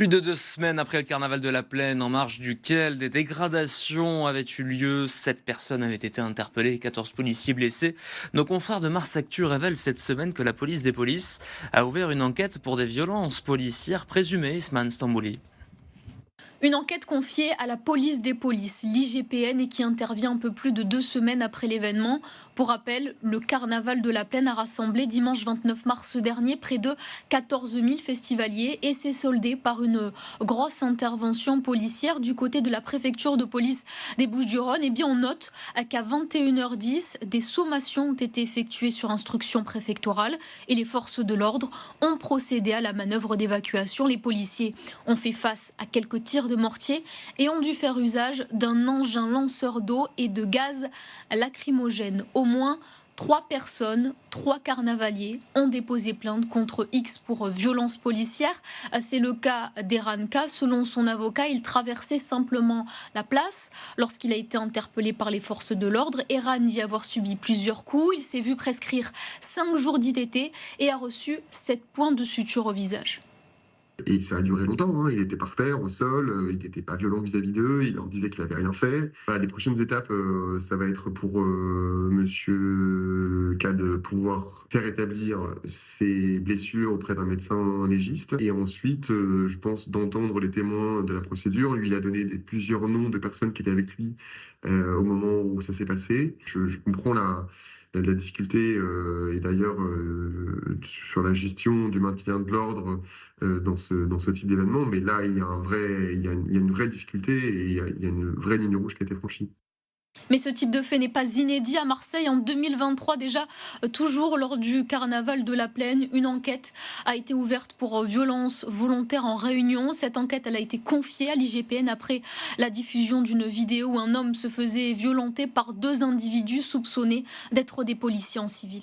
Plus de 2 semaines après le carnaval de la Plaine, en marge duquel des dégradations avaient eu lieu, 7 personnes avaient été interpellées et 14 policiers blessés. Nos confrères de Mars Actu révèlent cette semaine que la police des polices a ouvert une enquête pour des violences policières présumées, Isman Stambouli. Une enquête confiée à la police des polices, l'IGPN, et qui intervient un peu plus de 2 semaines après l'événement. Pour rappel, le carnaval de la Plaine a rassemblé dimanche 29 mars dernier près de 14 000 festivaliers et s'est soldé par une grosse intervention policière du côté de la préfecture de police des Bouches-du-Rhône. Et bien on note qu'à 21h10, des sommations ont été effectuées sur instruction préfectorale et les forces de l'ordre ont procédé à la manœuvre d'évacuation. Les policiers ont fait face à quelques tirs de mortier et ont dû faire usage d'un engin lanceur d'eau et de gaz lacrymogène. Au moins 3 personnes, 3 carnavaliers ont déposé plainte contre X pour violence policière. C'est le cas d'Eranka. Selon son avocat, il traversait simplement la place lorsqu'il a été interpellé par les forces de l'ordre. Eran dit avoir subi plusieurs coups. Il s'est vu prescrire 5 jours d'ITT et a reçu 7 points de suture au visage. Et ça a duré longtemps, hein. Il était par terre, au sol, il n'était pas violent vis-à-vis d'eux, il leur disait qu'il n'avait rien fait. Voilà, les prochaines étapes, ça va être pour Monsieur K de pouvoir faire établir ses blessures auprès d'un médecin légiste. Et ensuite, je pense d'entendre les témoins de la procédure. Lui, il a donné plusieurs noms de personnes qui étaient avec lui au moment où ça s'est passé. Je comprends la difficulté, et d'ailleurs sur la gestion du maintien de l'ordre dans ce type d'événement, mais là il y a une vraie difficulté et il y a une vraie ligne rouge qui a été franchie. Mais ce type de fait n'est pas inédit à Marseille. En 2023 déjà, toujours lors du carnaval de la Plaine, une enquête a été ouverte pour violence volontaire en Réunion. Cette enquête, elle a été confiée à l'IGPN après la diffusion d'une vidéo où un homme se faisait violenter par 2 individus soupçonnés d'être des policiers en civil.